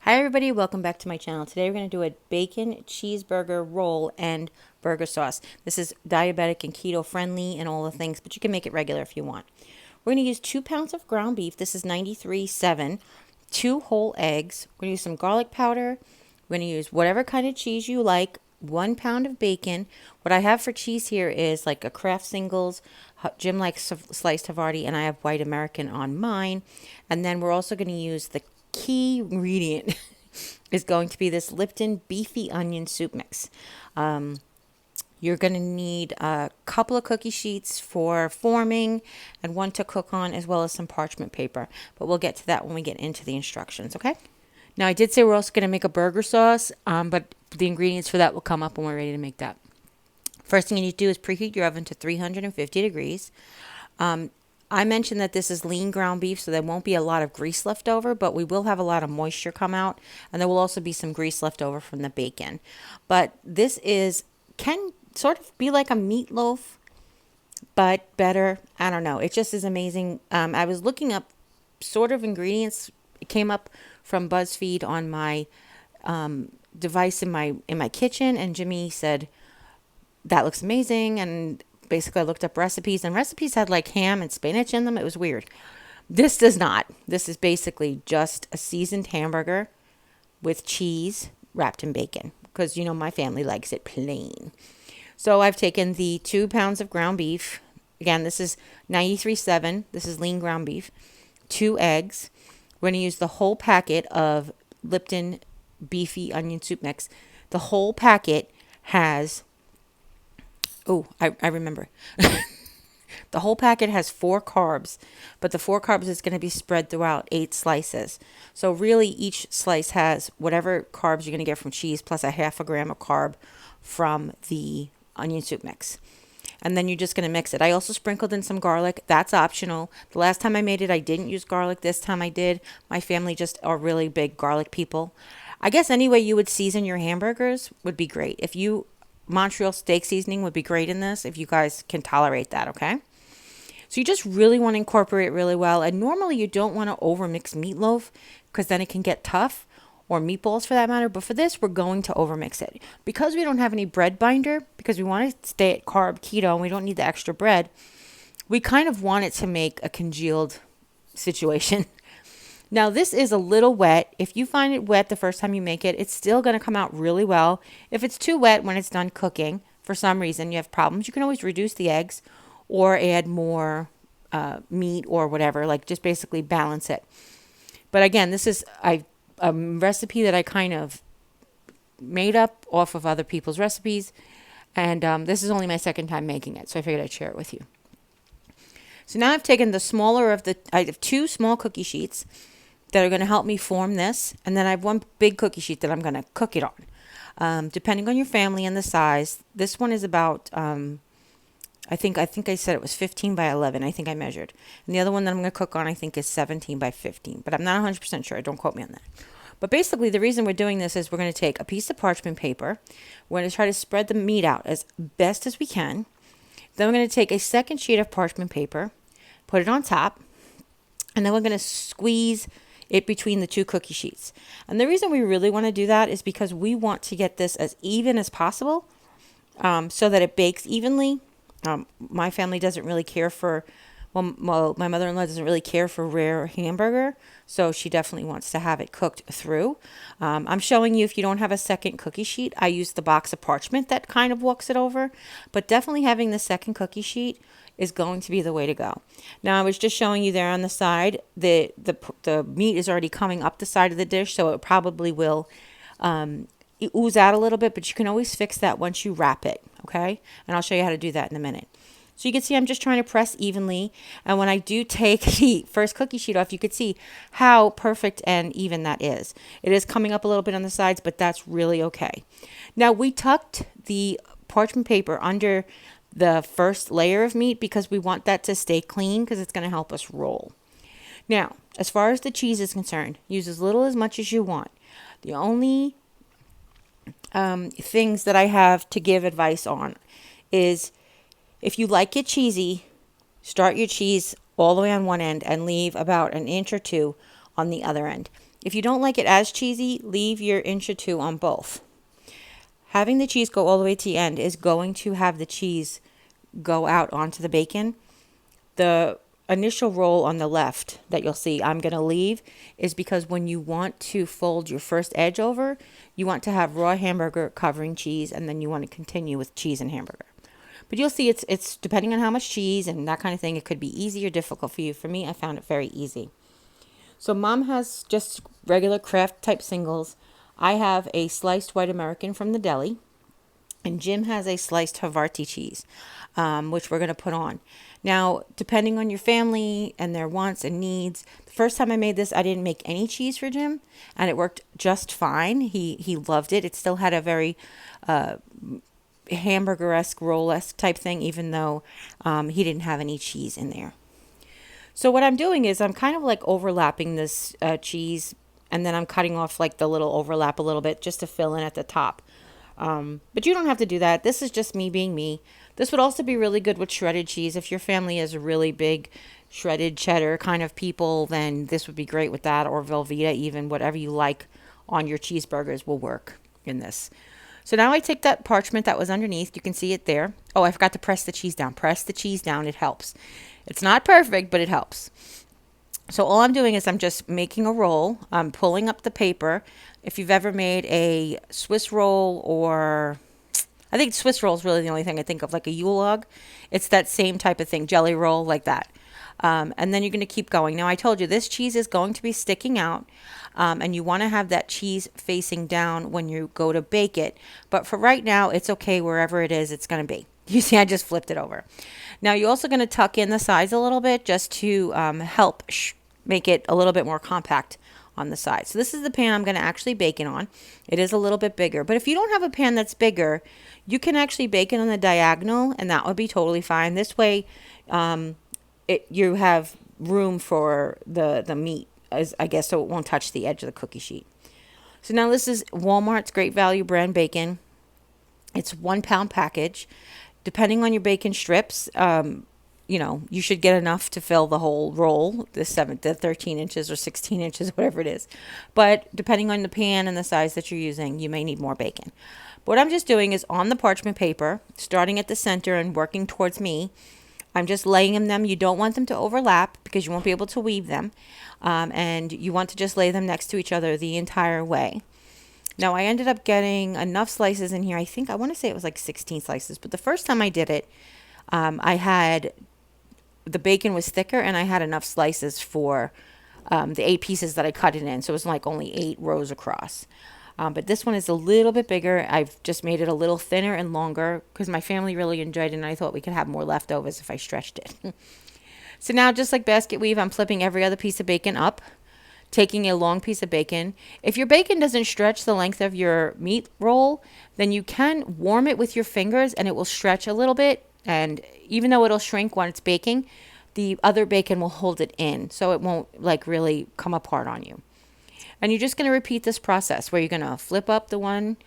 Hi everybody, welcome back to my channel. Today we're going to do a bacon cheeseburger roll and burger sauce. This is diabetic and keto friendly and all the things, but you can make it regular if you want. We're going to use 2 pounds of ground beef. This is 93.7. 2 whole eggs. We're going to use some garlic powder. We're going to use whatever kind of cheese you like. 1 pound of bacon. What I have for cheese here is like a Kraft Singles, Jim likes sliced Havarti, and I have white American on mine. And then we're also going to use the key ingredient is going to be this Lipton Beefy Onion soup mix. You're going to need a couple of cookie sheets for forming and one to cook on, as well as some parchment paper. But we'll get to that when we get into the instructions, okay? Now, I did say we're also going to make a burger sauce, but the ingredients for that will come up when we're ready to make that. First thing you need to do is preheat your oven to 350 degrees. I mentioned that this is lean ground beef, so there won't be a lot of grease left over, but we will have a lot of moisture come out, and there will also be some grease left over from the bacon. But this can sort of be like a meatloaf, but better. I don't know. It just is amazing. I was looking up sort of ingredients. It came up from BuzzFeed on my device in my kitchen, and Jimmy said, that looks amazing, and basically I looked up recipes, and recipes had like ham and spinach in them. It was weird. This does not. This is basically just a seasoned hamburger with cheese wrapped in bacon, because my family likes it plain. So I've taken the 2 pounds of ground beef. Again, this is 93.7. This is lean ground beef. 2 eggs. We're going to use the whole packet of Lipton Beefy Onion soup mix. The whole packet has I remember. The whole packet has 4 carbs, but the 4 carbs is going to be spread throughout 8 slices. So really each slice has whatever carbs you're going to get from cheese plus a half a gram of carb from the onion soup mix. And then you're just going to mix it. I also sprinkled in some garlic. That's optional. The last time I made it, I didn't use garlic. This time I did. My family just are really big garlic people. I guess any way you would season your hamburgers would be great. Montreal steak seasoning would be great in this if you guys can tolerate that, okay? So you just really want to incorporate it really well. And normally you don't want to overmix meatloaf because then it can get tough, or meatballs for that matter. But for this, we're going to overmix it. Because we don't have any bread binder, because we want to stay at carb keto and we don't need the extra bread, we kind of want it to make a congealed situation. Now, this is a little wet. If you find it wet the first time you make it, it's still going to come out really well. If it's too wet when it's done cooking, for some reason you have problems, you can always reduce the eggs or add more meat or whatever, like just basically balance it. But again, this is a recipe that I kind of made up off of other people's recipes, and this is only my second time making it, so I figured I'd share it with you. So now I've taken I have 2 small cookie sheets that are going to help me form this. And then I have 1 big cookie sheet that I'm going to cook it on. Depending on your family and the size, this one is about, I think I said it was 15 by 11. I think I measured. And the other one that I'm going to cook on, I think, is 17 by 15. But I'm not 100% sure. Don't quote me on that. But basically, the reason we're doing this is we're going to take a piece of parchment paper. We're going to try to spread the meat out as best as we can. Then we're going to take a second sheet of parchment paper, put it on top, and then we're going to squeeze it between the 2 cookie sheets. And the reason we really want to do that is because we want to get this as even as possible, so that it bakes evenly. My family doesn't really care for, well, my mother-in-law doesn't really care for rare hamburger, so she definitely wants to have it cooked through. I'm showing you, if you don't have a second cookie sheet, I use the box of parchment that kind of walks it over, but definitely having the second cookie sheet is going to be the way to go. Now, I was just showing you there on the side, the meat is already coming up the side of the dish, so it probably will ooze out a little bit, but you can always fix that once you wrap it, okay? And I'll show you how to do that in a minute. So you can see I'm just trying to press evenly, and when I do take the first cookie sheet off, you can see how perfect and even that is. It is coming up a little bit on the sides, but that's really okay. Now, we tucked the parchment paper under the first layer of meat because we want that to stay clean, because it's going to help us roll. Now, as far as the cheese is concerned, use as little as much as you want. The only things that I have to give advice on is, if you like it cheesy, start your cheese all the way on one end and leave about an inch or 2 on the other end. If you don't like it as cheesy, leave your inch or two on both. Having the cheese go all the way to the end is going to have the cheese go out onto the bacon. The initial roll on the left that you'll see I'm going to leave is because when you want to fold your first edge over, you want to have raw hamburger covering cheese, and then you want to continue with cheese and hamburger. But you'll see it's depending on how much cheese and that kind of thing. It could be easy or difficult for you. For me, I found it very easy. So Mom has just regular Kraft type singles. I have a sliced white American from the deli. And Jim has a sliced Havarti cheese, which we're going to put on. Now, depending on your family and their wants and needs, the first time I made this, I didn't make any cheese for Jim, and it worked just fine. He loved it. It still had a very hamburger-esque, roll-esque type thing, even though he didn't have any cheese in there. So what I'm doing is I'm kind of like overlapping this cheese, and then I'm cutting off like the little overlap a little bit just to fill in at the top. But you don't have to do that. This is just me being me. This would also be really good with shredded cheese. If your family is a really big shredded cheddar kind of people, then this would be great with that, or Velveeta even. Whatever you like on your cheeseburgers will work in this. So now I take that parchment that was underneath. You can see it there. Oh, I forgot to press the cheese down. Press the cheese down. It helps. It's not perfect, but it helps. So all I'm doing is I'm just making a roll. I'm pulling up the paper. If you've ever made a Swiss roll, or I think Swiss roll is really the only thing I think of, like a Yule log. It's that same type of thing, jelly roll like that. And then you're going to keep going. Now I told you this cheese is going to be sticking out, and you want to have that cheese facing down when you go to bake it. But for right now, it's okay wherever it is, it's going to be. You see, I just flipped it over. Now you're also going to tuck in the sides a little bit just to help make it a little bit more compact on the side. So this is the pan I'm going to actually bake it on. It is a little bit bigger, but if you don't have a pan that's bigger, you can actually bake it on the diagonal, and that would be totally fine. This way, you have room for the meat, as I guess, so it won't touch the edge of the cookie sheet. So now this is Walmart's Great Value brand bacon. It's 1 pound package. Depending on your bacon strips, you should get enough to fill the whole roll, the 13 inches or 16 inches, whatever it is. But depending on the pan and the size that you're using, you may need more bacon. But what I'm just doing is on the parchment paper, starting at the center and working towards me, I'm just laying them. You don't want them to overlap because you won't be able to weave them. And you want to just lay them next to each other the entire way. Now, I ended up getting enough slices in here. I want to say it was like 16 slices. But the first time I did it, the bacon was thicker, and I had enough slices for the 8 pieces that I cut it in. So it was like only 8 rows across. But this one is a little bit bigger. I've just made it a little thinner and longer because my family really enjoyed it, and I thought we could have more leftovers if I stretched it. So now, just like basket weave, I'm flipping every other piece of bacon up, taking a long piece of bacon. If your bacon doesn't stretch the length of your meat roll, then you can warm it with your fingers, and it will stretch a little bit. And even though it'll shrink when it's baking, the other bacon will hold it in, so it won't like really come apart on you. And you're just going to repeat this process where you're going to flip up the one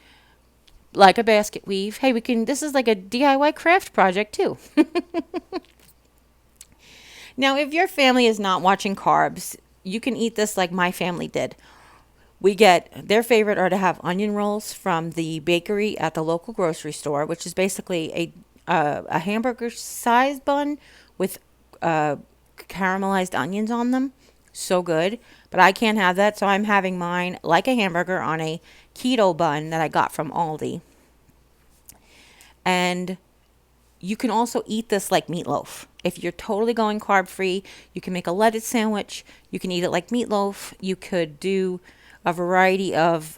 like a basket weave. Hey, this is like a DIY craft project too. Now, if your family is not watching carbs, you can eat this like my family did. Their favorite are to have onion rolls from the bakery at the local grocery store, which is basically a hamburger-sized bun with caramelized onions on them. So good. But I can't have that, so I'm having mine like a hamburger on a keto bun that I got from Aldi. And you can also eat this like meatloaf. If you're totally going carb-free, you can make a lettuce sandwich. You can eat it like meatloaf. You could do a variety of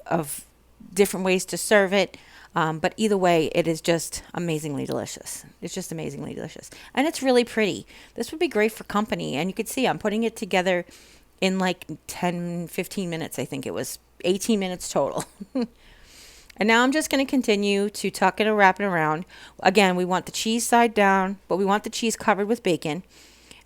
different ways to serve it. But either way, it is just amazingly delicious. It's just amazingly delicious. And it's really pretty. This would be great for company. And you could see I'm putting it together in like 10, 15 minutes. I think it was 18 minutes total. And now I'm just going to continue to tuck it and wrap it around. Again, we want the cheese side down, but we want the cheese covered with bacon.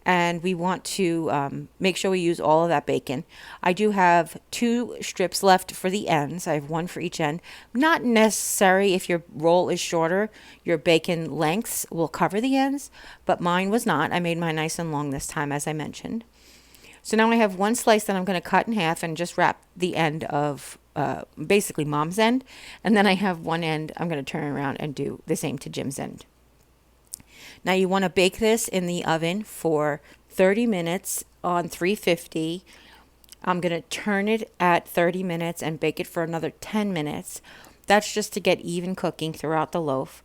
And we want to make sure we use all of that bacon. I do have 2 strips left for the ends. I have 1 for each end. Not necessary. If your roll is shorter, your bacon lengths will cover the ends, but mine was not. I made mine nice and long this time, as I mentioned. So now I have one slice that I'm going to cut in half and just wrap the end of basically mom's end. And then I have one end I'm going to turn around and do the same to Jim's end. Now you want to bake this in the oven for 30 minutes on 350. I'm going to turn it at 30 minutes and bake it for another 10 minutes. That's just to get even cooking throughout the loaf.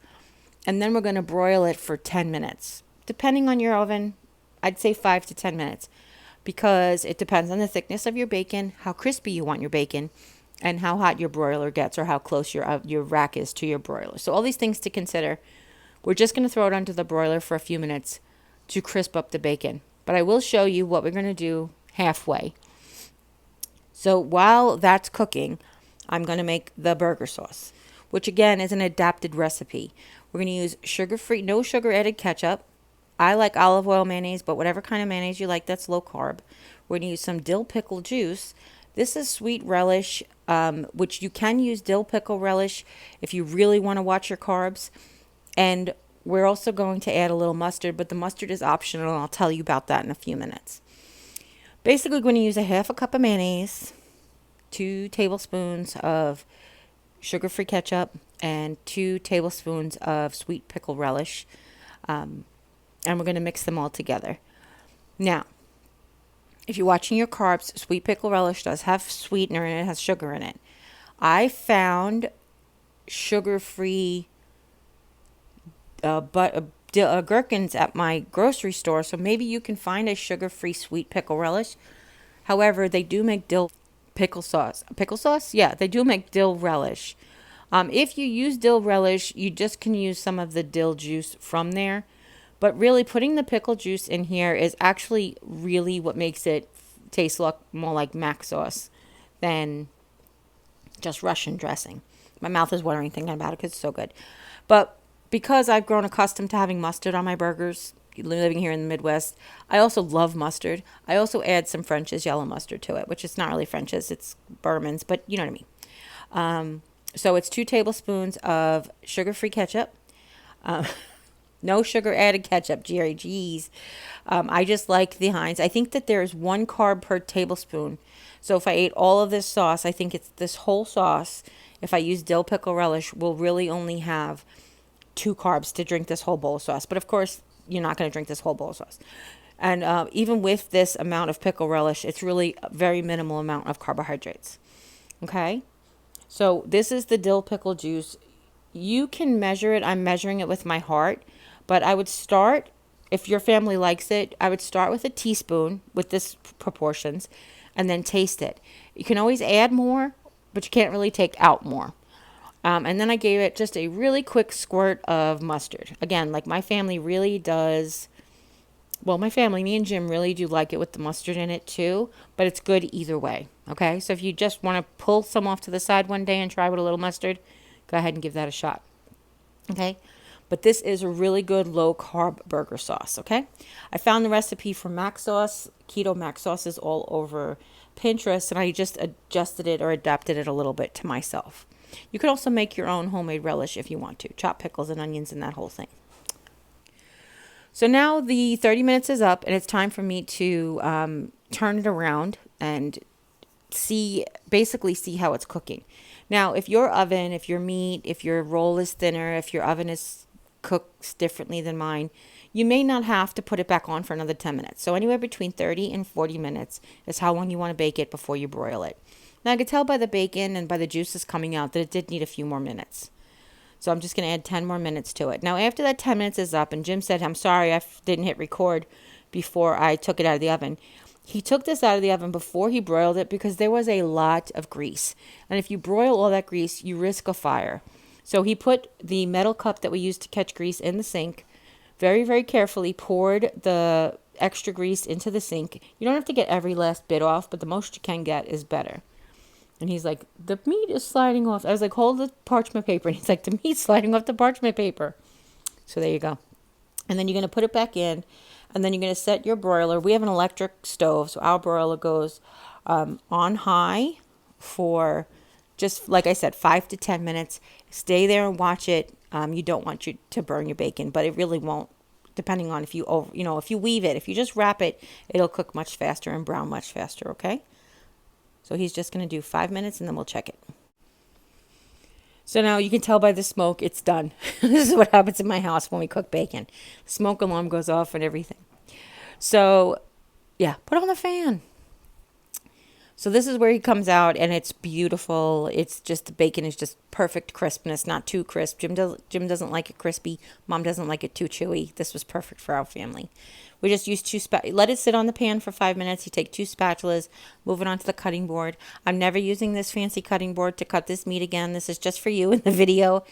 And then we're going to broil it for 10 minutes. Depending on your oven, I'd say 5 to 10 minutes, because it depends on the thickness of your bacon, how crispy you want your bacon, and how hot your broiler gets, or how close your rack is to your broiler. So all these things to consider. We're just going to throw it onto the broiler for a few minutes to crisp up the bacon. But I will show you what we're going to do halfway. So while that's cooking, I'm going to make the burger sauce, which again is an adapted recipe. We're going to use sugar-free, no sugar added ketchup. I like olive oil mayonnaise, but whatever kind of mayonnaise you like that's low carb. We're going to use some dill pickle juice. This is sweet relish, which you can use dill pickle relish if you really want to watch your carbs. And we're also going to add a little mustard, but the mustard is optional, and I'll tell you about that in a few minutes. Basically, we're going to use a half a cup of mayonnaise, 2 tablespoons of sugar-free ketchup, and 2 tablespoons of sweet pickle relish. And we're going to mix them all together. Now, if you're watching your carbs, sweet pickle relish does have sweetener in it. It has sugar in it. I found sugar-free gherkins at my grocery store, so maybe you can find a sugar-free sweet pickle relish. However, they do make dill pickle sauce. Pickle sauce? Yeah, they do make dill relish. If you use dill relish, you just can use some of the dill juice from there. But really, putting the pickle juice in here is actually really what makes it taste more like mac sauce than just Russian dressing. My mouth is watering thinking about it because it's so good. But because I've grown accustomed to having mustard on my burgers, living here in the Midwest, I also love mustard. I also add some French's yellow mustard to it, which is not really French's, it's Berman's, but you know what I mean. So it's 2 tablespoons of sugar-free ketchup. No sugar added ketchup, Jerry. Geez. I just like the Heinz. I think that there's 1 carb per tablespoon. So if I ate all of this sauce, I think it's this whole sauce, if I use dill pickle relish, will really only have 2 carbs to drink this whole bowl of sauce. But of course, you're not going to drink this whole bowl of sauce. And even with this amount of pickle relish, it's really a very minimal amount of carbohydrates. Okay? So this is the dill pickle juice. You can measure it. I'm measuring it with my heart. But I would start, if your family likes it, I would start with a teaspoon with this proportions and then taste it. You can always add more, but you can't really take out more. And then I gave it just a really quick squirt of mustard. Again, like my family really does. Well, my family, me and Jim, really do like it with the mustard in it too. But it's good either way. Okay? So if you just want to pull some off to the side one day and try with a little mustard, go ahead and give that a shot. Okay? But this is a really good low-carb burger sauce, okay? I found the recipe for mac sauce. Keto mac sauce is all over Pinterest, and I just adjusted it or adapted it a little bit to myself. You could also make your own homemade relish if you want to. Chop pickles and onions and that whole thing. So now the 30 minutes is up, and it's time for me to turn it around and basically see how it's cooking. Now, if your oven, if your meat, if your roll is thinner, if your oven cooks differently than mine, you may not have to put it back on for another 10 minutes. So anywhere between 30 and 40 minutes is how long you want to bake it before you broil it. Now I could tell by the bacon and by the juices coming out that it did need a few more minutes. So I'm just going to add 10 more minutes to it. Now after that 10 minutes is up, and Jim said, I'm sorry I didn't hit record before I took it out of the oven. He took this out of the oven before he broiled it because there was a lot of grease. And if you broil all that grease, you risk a fire. So he put the metal cup that we used to catch grease in the sink, very, very carefully poured the extra grease into the sink. You don't have to get every last bit off, but the most you can get is better. And he's like, the meat is sliding off. I was like, hold the parchment paper. And he's like, the meat's sliding off the parchment paper. So there you go. And then you're going to put it back in. And then you're going to set your broiler. We have an electric stove, so our broiler goes on high for just, like I said, 5 to 10 minutes. Stay there and watch it. You don't want you to burn your bacon, but it really won't depending on if you over, if you weave it. If you just wrap it, it'll cook much faster and brown much faster, okay? So he's just going to do 5 minutes and then we'll check it. So now you can tell by the smoke it's done. This is what happens in my house when we cook bacon. Smoke alarm goes off and everything. So, yeah, put on the fan. So this is where he comes out, and it's beautiful. It's just, the bacon is just perfect crispness, not too crisp. Jim doesn't like it crispy. Mom doesn't like it too chewy. This was perfect for our family. We just used let it sit on the pan for 5 minutes. You take 2 spatulas, move it onto the cutting board. I'm never using this fancy cutting board to cut this meat again. This is just for you in the video.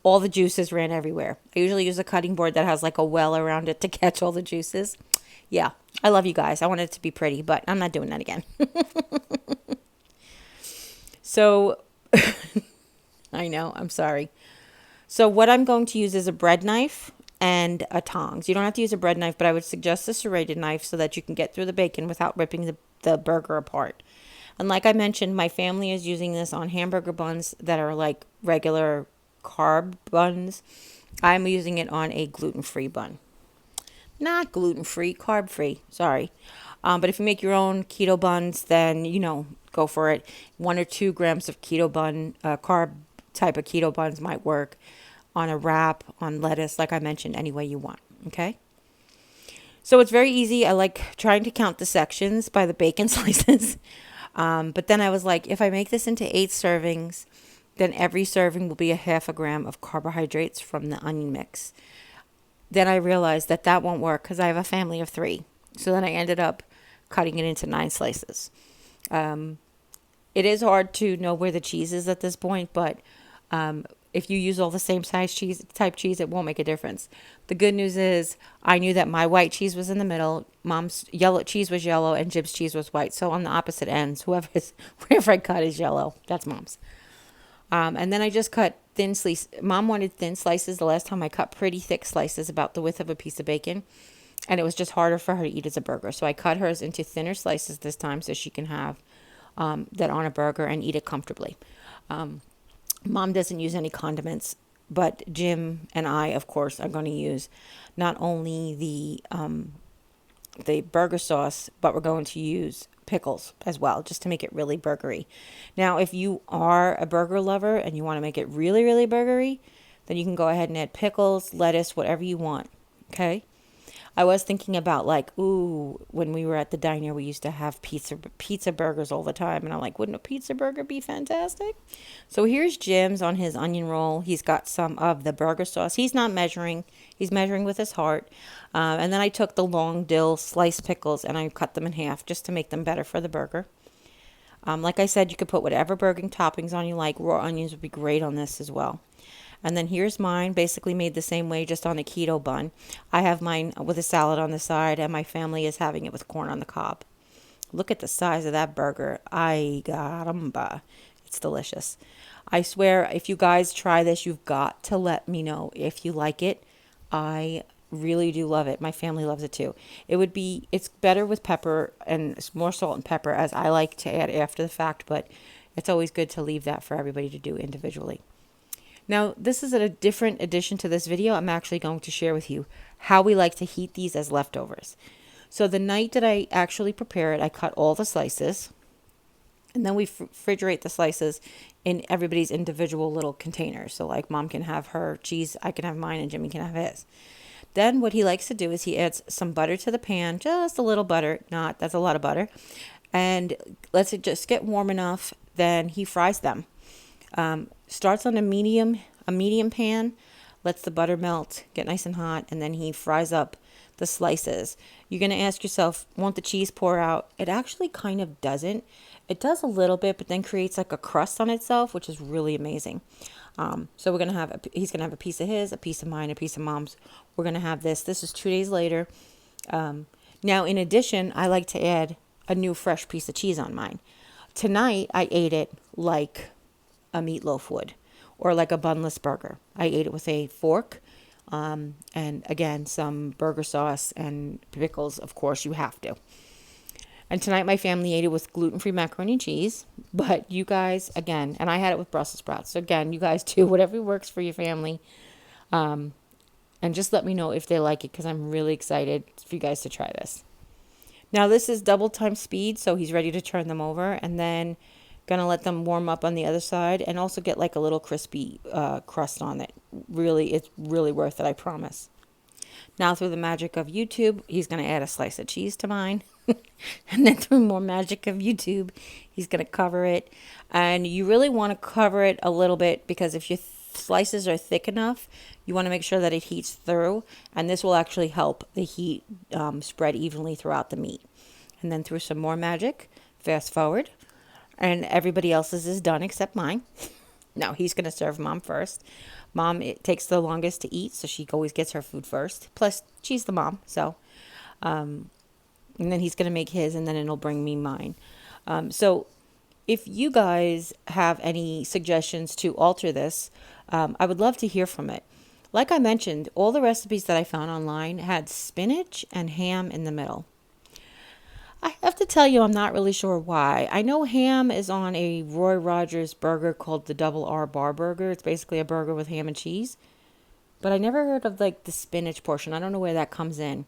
All the juices ran everywhere. I usually use a cutting board that has like a well around it to catch all the juices. Yeah, I love you guys. I want it to be pretty, but I'm not doing that again. So, I know, I'm sorry. So what I'm going to use is a bread knife and a tongs. You don't have to use a bread knife, but I would suggest a serrated knife so that you can get through the bacon without ripping the burger apart. And like I mentioned, my family is using this on hamburger buns that are like regular carb buns. I'm using it on a gluten-free bun. Not gluten-free, carb-free, sorry. But if you make your own keto buns, then, go for it. 1 or 2 grams of keto bun, carb type of keto buns might work on a wrap, on lettuce, like I mentioned, any way you want, okay? So it's very easy. I like trying to count the sections by the bacon slices. But then I was like, if I make this into 8 servings, then every serving will be a half a gram of carbohydrates from the onion mix. Then I realized that won't work because I have a family of 3. So then I ended up cutting it into 9 slices. It is hard to know where the cheese is at this point, but if you use all the same size type cheese, it won't make a difference. The good news is I knew that my white cheese was in the middle, Mom's yellow cheese was yellow, and Jim's cheese was white. So on the opposite ends, wherever I cut is yellow. That's Mom's. And then I just cut thin slices. Mom wanted thin slices. The last time I cut pretty thick slices, about the width of a piece of bacon. And it was just harder for her to eat as a burger. So I cut hers into thinner slices this time so she can have that on a burger and eat it comfortably. Mom doesn't use any condiments, but Jim and I, of course, are going to use not only the burger sauce, but we're going to use pickles as well, just to make it really burgery. Now, if you are a burger lover and you want to make it really, really burgery, then you can go ahead and add pickles, lettuce, whatever you want, okay? I was thinking about when we were at the diner, we used to have pizza burgers all the time. And I'm like, wouldn't a pizza burger be fantastic? So here's Jim's on his onion roll. He's got some of the burger sauce. He's not measuring. He's measuring with his heart. And then I took the long dill sliced pickles and I cut them in half just to make them better for the burger. Like I said, you could put whatever burger toppings on you like. Raw onions would be great on this as well. And then here's mine, basically made the same way, just on a keto bun. I have mine with a salad on the side, and my family is having it with corn on the cob. Look at the size of that burger. Ay, caramba. It's delicious. I swear, if you guys try this, you've got to let me know if you like it. I really do love it. My family loves it too. It's better with pepper and more salt and pepper, as I like to add after the fact, but it's always good to leave that for everybody to do individually. Now, this is a different addition to this video. I'm actually going to share with you how we like to heat these as leftovers. So the night that I actually prepare it, I cut all the slices, and then we refrigerate the slices in everybody's individual little containers. So like Mom can have her cheese, I can have mine, and Jimmy can have his. Then what he likes to do is he adds some butter to the pan, just a little butter, that's a lot of butter, and lets it just get warm enough. Then he fries them. Starts on a medium pan, lets the butter melt, get nice and hot, and then he fries up the slices. You're going to ask yourself, won't the cheese pour out? It actually kind of doesn't. It does a little bit, but then creates like a crust on itself, which is really amazing. So we're going to have, he's going to have a piece of his, a piece of mine, a piece of Mom's. We're going to have this. This is 2 days later. Now, in addition, I like to add a new fresh piece of cheese on mine. Tonight, I ate it like a meatloaf would, or like a bunless burger. I ate it with a fork, and again, some burger sauce and pickles. Of course, you have to. And tonight my family ate it with gluten-free macaroni and cheese, but you guys, again, and I had it with Brussels sprouts. So again, you guys do whatever works for your family. And just let me know if they like it, because I'm really excited for you guys to try this. Now this is double time speed, so he's ready to turn them over, and then gonna let them warm up on the other side and also get like a little crispy crust on it. Really, it's really worth it, I promise. Now through the magic of YouTube, he's gonna add a slice of cheese to mine. And then through more magic of YouTube, he's gonna cover it. And you really want to cover it a little bit, because if your slices are thick enough, you want to make sure that it heats through, and this will actually help the heat spread evenly throughout the meat. And then through some more magic, fast forward, and everybody else's is done except mine. No, he's going to serve mom first. Mom, it takes the longest to eat, so she always gets her food first. Plus, she's the mom, so. And then he's going to make his, and then it'll bring me mine. So if you guys have any suggestions to alter this, I would love to hear from it. Like I mentioned, all the recipes that I found online had spinach and ham in the middle. I have to tell you, I'm not really sure why. I know ham is on a Roy Rogers burger called the Double R Bar Burger. It's basically a burger with ham and cheese. But I never heard of like the spinach portion. I don't know where that comes in.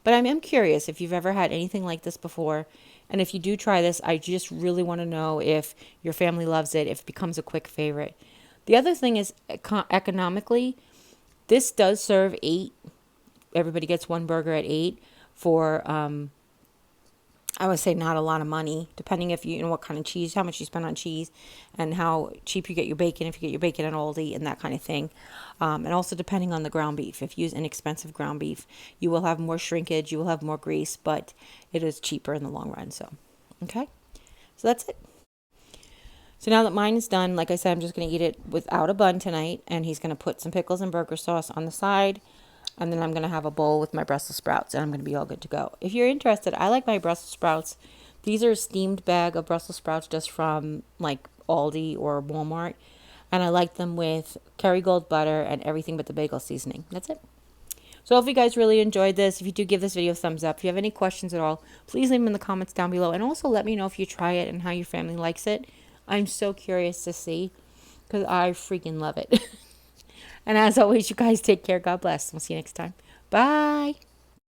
But I'm curious if you've ever had anything like this before. And if you do try this, I just really want to know if your family loves it, if it becomes a quick favorite. The other thing is economically, this does serve 8. Everybody gets one burger at 8 for I would say not a lot of money, depending if you know what kind of cheese, how much you spend on cheese, and how cheap you get your bacon, if you get your bacon at Aldi and that kind of thing. And also depending on the ground beef. If you use inexpensive ground beef, you will have more shrinkage, you will have more grease, but it is cheaper in the long run. So, okay. So that's it. So now that mine is done, like I said, I'm just going to eat it without a bun tonight, and he's going to put some pickles and burger sauce on the side. And then I'm going to have a bowl with my Brussels sprouts, and I'm going to be all good to go. If you're interested, I like my Brussels sprouts. These are a steamed bag of Brussels sprouts just from like Aldi or Walmart. And I like them with Kerrygold butter and everything but the bagel seasoning. That's it. So if you guys really enjoyed this, if you do, give this video a thumbs up. If you have any questions at all, please leave them in the comments down below. And also let me know if you try it and how your family likes it. I'm so curious to see, because I freaking love it. And as always, you guys take care. God bless. We'll see you next time. Bye.